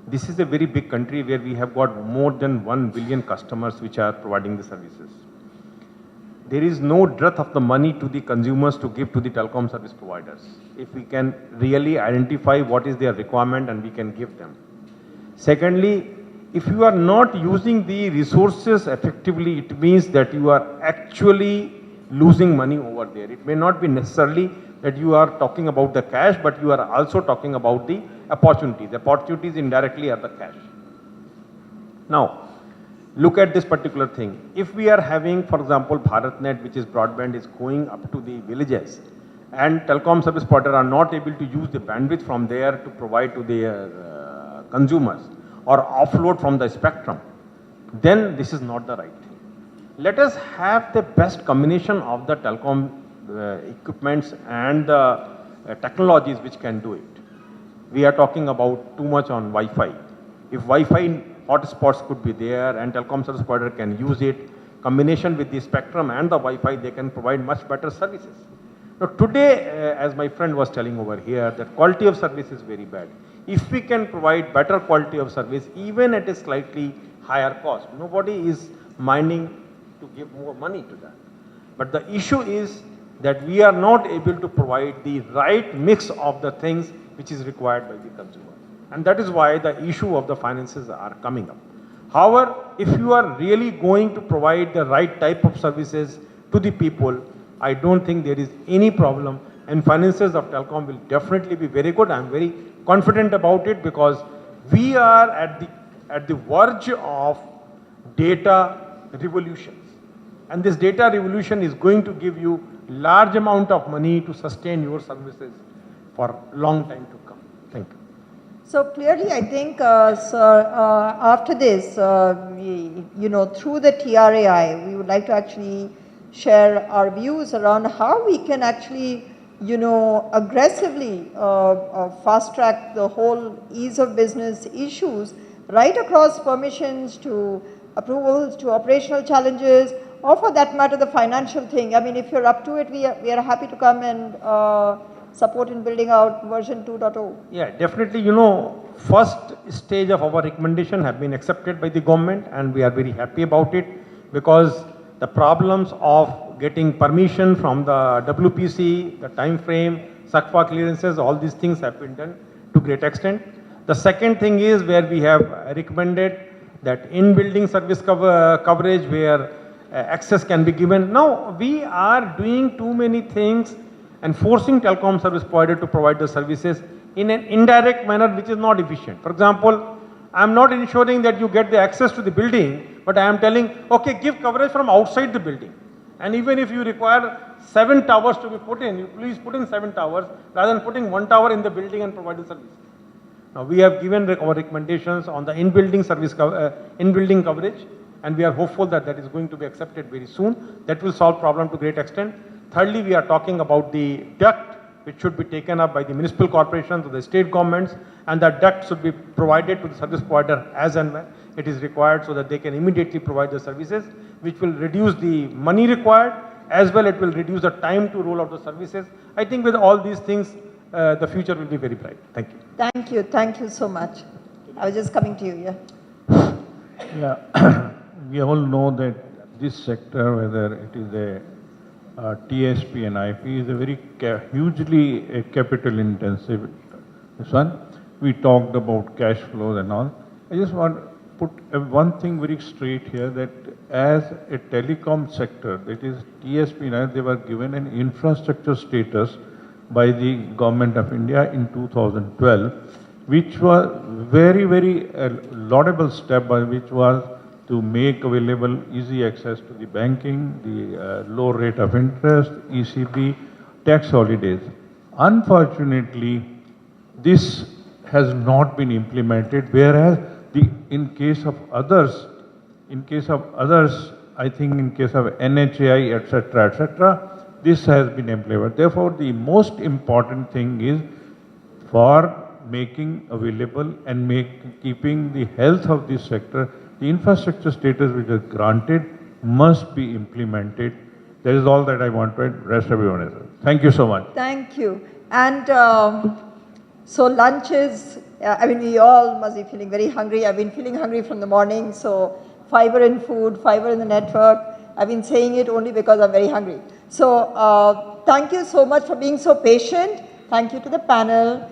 this is a very big country where we have got more than 1 billion customers which are providing the services. There is no dearth of the money to the consumers to give to the telecom service providers. If we can really identify what is their requirement and we can give them. Secondly, if you are not using the resources effectively, it means that you are actually losing money over there. It may not be necessarily that you are talking about the cash, but you are also talking about the opportunities. The opportunities indirectly are the cash. Now, look at this particular thing. If we are having, for example, BharatNet, which is broadband, is going up to the villages, and telecom service providers are not able to use the bandwidth from there to provide to their consumers, or offload from the spectrum, then this is not the right thing. Let us have the best combination of the telecom equipments and the technologies which can do it. We are talking about too much on Wi-Fi. If Wi-Fi hotspots could be there and telecom service provider can use it, combination with the spectrum and the Wi-Fi, they can provide much better services. Now today, as my friend was telling over here, that quality of service is very bad. If we can provide better quality of service, even at a slightly higher cost, nobody is minding to give more money to that. But the issue is that we are not able to provide the right mix of the things which is required by the consumer. And that is why the issue of the finances are coming up. However, if you are really going to provide the right type of services to the people, I don't think there is any problem, and finances of telecom will definitely be very good. I am very confident about it because we are at the verge of data revolutions, and this data revolution is going to give you large amount of money to sustain your services for long time to come. Thank you. So clearly, I think, sir, after this, through the TRAI, we would like to actually share our views around how we can actually aggressively fast track the whole ease of business issues right across permissions to approvals to operational challenges, or for that matter the financial thing. I mean, if you're up to it, we are happy to come and support in building out version 2.0. Yeah, definitely, first stage of our recommendation have been accepted by the government, and we are very happy about it because the problems of getting permission from the WPC, the time frame, SACFA clearances, all these things have been done to great extent. The second thing is where we have recommended that in-building service coverage where access can be given. Now, we are doing too many things and forcing telecom service provider to provide the services in an indirect manner which is not efficient. For example, I am not ensuring that you get the access to the building, but I am telling, okay, give coverage from outside the building. And even if you require 7 towers to be put in, you please put in 7 towers rather than putting 1 tower in the building and provide the service. Now, we have given our recommendations on the in-building service, in-building coverage, and we are hopeful that that is going to be accepted very soon. That will solve problem to great extent. Thirdly, we are talking about the duct which should be taken up by the municipal corporations or the state governments, and that duct should be provided to the service provider as and when it is required so that they can immediately provide the services, which will reduce the money required, as well it will reduce the time to roll out the services. I think with all these things, the future will be very bright. Thank you. Thank you so much. I was just coming to you, yeah. Yeah, we all know that this sector, whether it is a TSP and IP, is a very hugely capital intensive. This one, we talked about cash flows and all. I just want put one thing very straight here, that as a telecom sector, that is TSP, they were given an infrastructure status by the Government of India in 2012, which was very, very laudable step, by which was to make available easy access to the banking, the low rate of interest, ECB, tax holidays. Unfortunately, this has not been implemented, whereas in case of others, I think in case of NHAI, etc., this has been implemented. Therefore, the most important thing is for making available and keeping the health of this sector, the infrastructure status which is granted must be implemented. That is all that I want to address everyone else. Thank you so much. Thank you. And so lunch is, I mean, we all must be feeling very hungry. I've been feeling hungry from the morning. So fiber in food, fiber in the network. I've been saying it only because I'm very hungry. So thank you so much for being so patient. Thank you to the panel.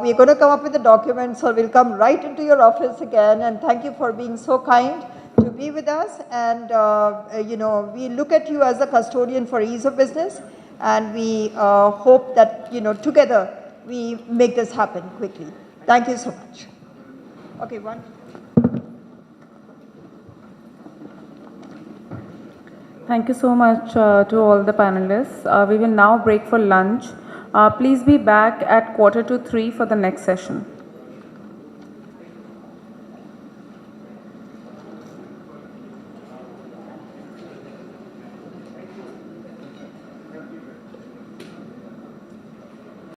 We're going to come up with the documents, so we'll come right into your office again. And thank you for being so kind to be with us. And, you know, we look at you as a custodian for ease of business. And we hope that, you know, together we make this happen quickly. Thank you so much. Okay, one. Thank you so much to all the panelists. We will now break for lunch. Please be back at 2:45 for the next session.